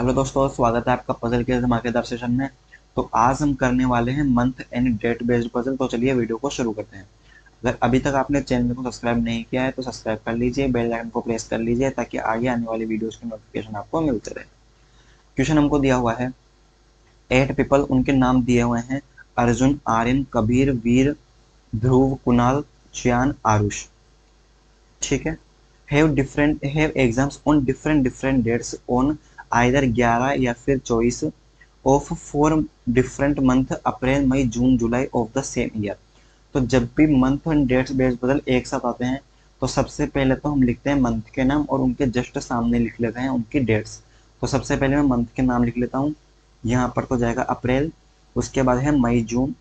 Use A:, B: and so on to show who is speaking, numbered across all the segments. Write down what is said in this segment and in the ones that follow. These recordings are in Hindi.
A: हेलो दोस्तों, स्वागत है आपका पजल के धमाकेदार सेशन में। तो आज हम करने वाले हैं month end date based puzzle. तो चलिए वीडियो को शुरू करते हैं। अगर अभी तक आपने चैनल को सब्सक्राइब नहीं किया है तो सब्सक्राइब कर लीजिए, बेल आइकन को प्रेस कर लीजिए ताकि आगे आने वाली वीडियोस की नोटिफिकेशन आपको मिलते रहे। क्वेश्चन हमको दिया हुआ है 8 पीपल, उनके नाम दिए हुए हैं अर्जुन, आर्यन, कबीर, वीर, ध्रुव, कुणाल, चियान, आरुष। ठीक है। Have exams on different different dates on either 11 या फिर 24 of 4 different month, April, May, June, July of the same year. तो जब भी मंथ एंड डेट्स बेस्ड बदल एक साथ आते हैं तो सबसे पहले तो हम लिखते हैं मंथ के नाम और उनके जस्ट सामने लिख लेते हैं उनकी डेट्स। तो सबसे पहले मैं मंथ के नाम लिख लेता हूँ। यहाँ पर तो जाएगा अप्रैल, उसके बाद है मई जून,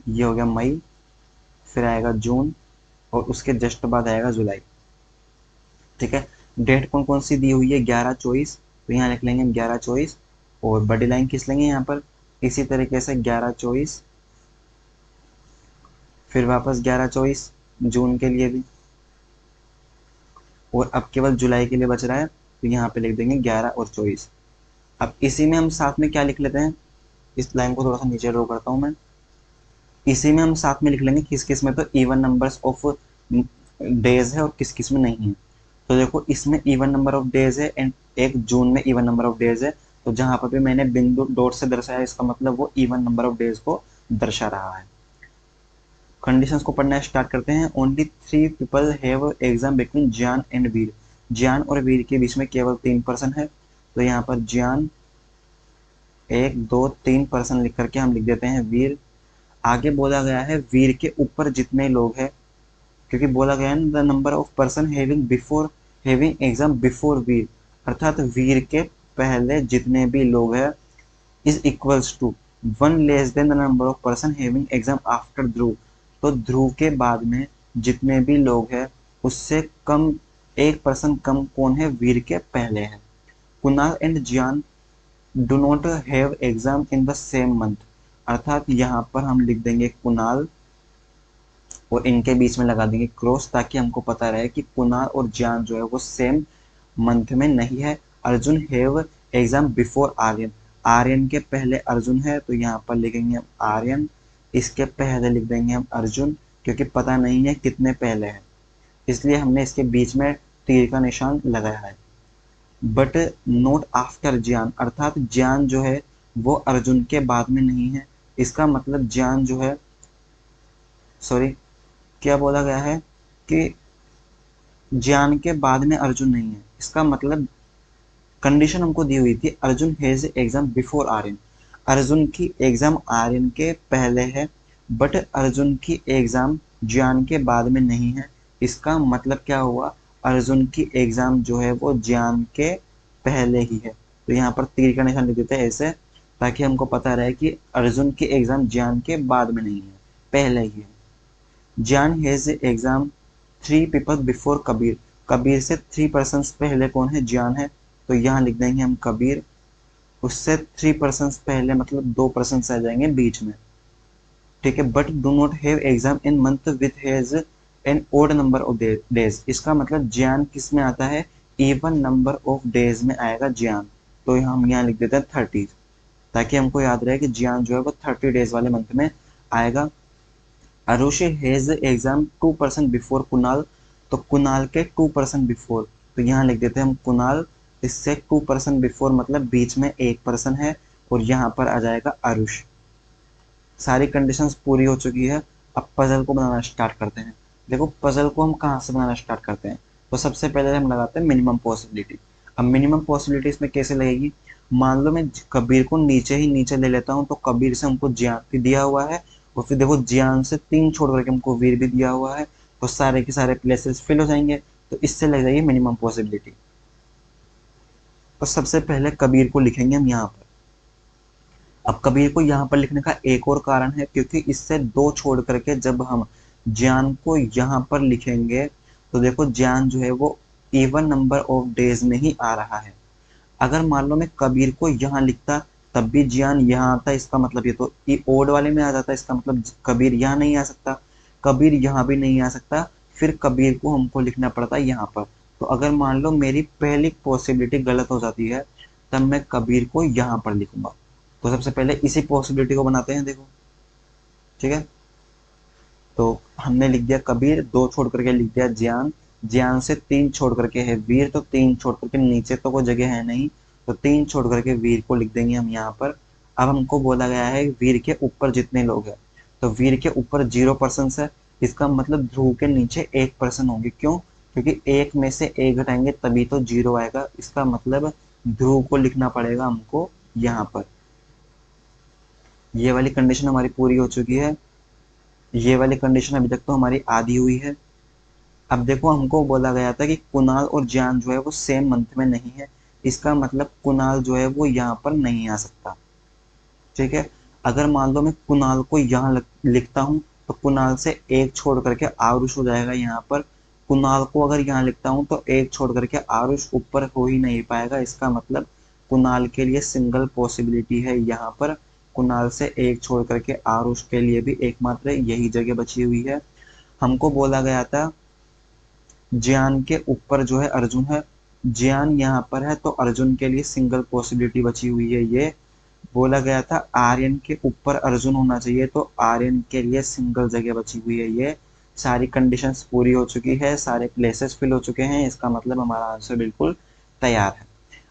A: ये हो गया मई, फिर आएगा जून और उसके जस्ट बाद आएगा जुलाई। ठीक है। डेट कौन कौन सी दी हुई है? 11-24, तो यहाँ लिख लेंगे 11-24 और बड़ी लाइन खींच लेंगे यहाँ पर। इसी तरीके से 11-24, फिर वापस 11-24 जून के लिए भी, और अब केवल जुलाई के लिए बच रहा है तो यहाँ पे लिख देंगे 11 और 24। अब इसी में हम साथ में क्या लिख लेते हैं, इस लाइन को थोड़ा सा नीचे ड्रॉ करता हूँ मैं। इसी में हम साथ में लिख लेंगे किस किस में तो इवन नंबर्स ऑफ डेज है और किस किस में नहीं है। तो देखो इसमें इवन नंबर ऑफ डेज है एंड एक जून में इवन नंबर ऑफ डेज है। तो जहां पर भी मैंने बिंदु डॉट से दर्शाया इसका मतलब वो इवन नंबर ऑफ डेज को दर्शा रहा है। कंडीशंस को पढ़ना स्टार्ट करते हैं। Only 3 people have exam between ज्ञान एंड वीर। ज्ञान और वीर के बीच में केवल 3 पर्सन है। तो यहाँ पर ज्ञान 1 2 3 पर्सन लिख करके हम लिख देते हैं वीर। आगे बोला गया है वीर के ऊपर जितने लोग हैं, क्योंकि बोला गया है the number of person having exam before Veer, अर्थात वीर के पहले जितने भी लोग हैं is equals to 1 less than the number of person having exam after Dhruv. तो ध्रुव के बाद में जितने भी लोग हैं उससे कम, एक पर्सन कम कौन है? वीर के पहले है। Kunal and Jiyan do not have exam in the same month, अर्थात यहाँ पर हम लिख देंगे कुणाल और इनके बीच में लगा देंगे क्रॉस ताकि हमको पता रहे कि कुणाल और जियान जो है वो सेम मंथ में नहीं है। Arjun have exam before Aryan, Aryan के पहले अर्जुन है तो यहाँ पर लिखेंगे हम आर्यन, इसके पहले लिख देंगे हम अर्जुन, क्योंकि पता नहीं है कितने पहले हैं इसलिए हमने इसके बीच में तीर का निशान लगाया है। बट नोट आफ्टर ज्ञान, अर्थात ज्ञान जो है वो अर्जुन के बाद में नहीं है। इसका मतलब ज्ञान जो है, सॉरी, क्या बोला गया है कि ज्ञान के बाद में अर्जुन नहीं है। इसका मतलब कंडीशन हमको दी हुई थी Arjun has exam before Aryan, Arjun की एग्जाम आर्यन के पहले है, बट अर्जुन की एग्जाम ज्ञान के बाद में नहीं है। इसका मतलब क्या हुआ? अर्जुन की एग्जाम जो है वो ज्ञान के पहले ही है। तो यहाँ पर तीर का निशान लिख देते हैं ऐसे ताकि हमको पता रहे कि अर्जुन की एग्जाम ज्ञान के बाद में नहीं है, पहले ही है। ज्ञान has exam 3 people before Kabir, Kabir से 3 पर्सन पहले कौन है? ज्ञान है, तो यहाँ लिख देंगे हम कबीर। उससे 3 पर्सन पहले मतलब 2 पर्सन आ जाएंगे बीच में। ठीक है। But do not have exam in month with has an odd number of days, इसका मतलब ज्ञान किस में आता है? इवन नंबर ऑफ डेज में आएगा ज्ञान। तो हम यहाँ लिख देते हैं 30 ताकि हमको याद रहे कि ज्ञान जो है वो 30 डेज वाले मंथ में आएगा। Arushi has exam 2 person before Kunal, तो कुणाल के 2 पर्सन बिफोर, तो यहाँ लिख देते हैं हम कुणाल, इससे 2 पर्सन बिफोर मतलब बीच में एक पर्सन है और यहाँ पर आ जाएगा अरुष। सारी कंडीशंस पूरी हो चुकी है। अब पजल को बनाना स्टार्ट करते हैं। देखो पजल को हम कहाँ से बनाना स्टार्ट करते हैं, तो सबसे पहले हम लगाते हैं मिनिमम पॉसिबिलिटी। अब मिनिमम पॉसिबिलिटी इसमें कैसे लगेगी? मान लो मैं कबीर को नीचे ही नीचे ले लेता हूँ, तो कबीर से हमको ज्ञान भी दिया हुआ है और फिर देखो ज्ञान से 3 छोड़ करके हमको वीर भी दिया हुआ है, तो सारे के सारे प्लेसेस फिल हो जाएंगे। तो इससे लग जाएगी मिनिमम पॉसिबिलिटी। तो सबसे पहले कबीर को लिखेंगे हम यहाँ पर। अब कबीर को यहाँ पर लिखने का एक और कारण है, क्योंकि इससे 2 छोड़ करके जब हम ज्ञान को यहाँ पर लिखेंगे तो देखो ज्ञान जो है वो इवन नंबर ऑफ डेज में ही आ रहा है। अगर मान लो मैं कबीर को यहाँ लिखता तब भी ज्ञान यहाँ आता, इसका मतलब ये तो ओड वाले में आ जाता, इसका मतलब कबीर यहाँ नहीं आ सकता, कबीर यहाँ भी नहीं आ सकता, फिर कबीर को हमको लिखना पड़ता यहाँ पर। तो अगर मान लो मेरी पहली पॉसिबिलिटी गलत हो जाती है तब मैं कबीर को यहाँ पर लिखूंगा। तो सबसे पहले इसी पॉसिबिलिटी को बनाते हैं, देखो। ठीक है, तो हमने लिख दिया कबीर, दो छोड़ करके लिख दिया ज्ञान, ज्ञान से तीन छोड़ करके है वीर, तो तीन छोड़ करके नीचे तो कोई जगह है नहीं, तो तीन छोड़ करके वीर को लिख देंगे हम यहाँ पर। अब हमको बोला गया है वीर के ऊपर जितने लोग हैं, तो वीर के ऊपर 0% है, इसका मतलब ध्रुव के नीचे 1% होंगे। क्यों? क्योंकि एक में से एक घटाएंगे तभी तो 0 आएगा, इसका मतलब ध्रुव को लिखना पड़ेगा हमको यहाँ पर। ये वाली कंडीशन हमारी पूरी हो चुकी है, ये वाली कंडीशन अभी तक तो हमारी आधी हुई है। अब देखो, हमको बोला गया था कि कुणाल और ज्ञान जो है वो सेम मंथ में नहीं है, इसका मतलब कुणाल जो है वो यहाँ पर नहीं आ सकता। ठीक है, अगर मान लो मैं कुणाल को यहाँ लिखता हूँ, तो कुणाल से एक छोड़ करके आरुष हो जाएगा यहाँ पर। कुणाल को अगर यहाँ लिखता हूँ तो एक छोड़ करके आरुष ऊपर हो ही नहीं पाएगा, इसका मतलब कुणाल के लिए सिंगल पॉसिबिलिटी है यहाँ पर। कुणाल से एक छोड़ करके आरुष के लिए भी एकमात्र यही जगह बची हुई है। हमको बोला गया था ज्ञान के ऊपर जो है अर्जुन है, ज्ञान यहाँ पर है तो अर्जुन के लिए सिंगल पॉसिबिलिटी बची हुई है। ये बोला गया था आर्यन के ऊपर अर्जुन होना चाहिए, तो आर्यन के लिए सिंगल जगह बची हुई है। ये सारी कंडीशंस पूरी हो चुकी है, सारे प्लेसेस फिल हो चुके हैं, इसका मतलब हमारा आंसर बिल्कुल तैयार है।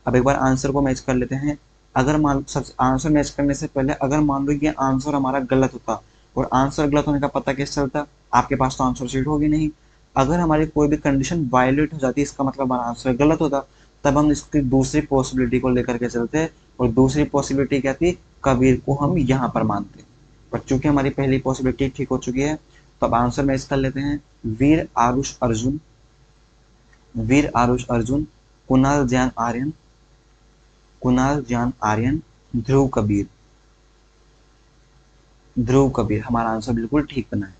A: अब एक बार आंसर को मैच कर लेते हैं। अगर मान सब आंसर मैच करने से पहले अगर मान लो ये आंसर हमारा गलत होता, और आंसर गलत होने का पता कैसे चलता? आपके पास तो आंसर शीट होगी नहीं। अगर हमारी कोई भी कंडीशन वायलेट हो जाती, इसका मतलब हमारा आंसर गलत होता। तब हम इसकी दूसरी पॉसिबिलिटी को लेकर के चलते, और दूसरी पॉसिबिलिटी क्या थी? कबीर को हम यहाँ पर मानते। पर चूंकि हमारी पहली पॉसिबिलिटी ठीक हो चुकी है, तो अब आंसर मैच कर लेते हैं। वीर आरुष अर्जुन, वीर आरुष अर्जुन, कुणाल ज्ञान आर्यन, कुणाल ज्ञान आर्यन, ध्रुव कबीर, ध्रुव कबीर, हमारा आंसर बिल्कुल ठीक बना है।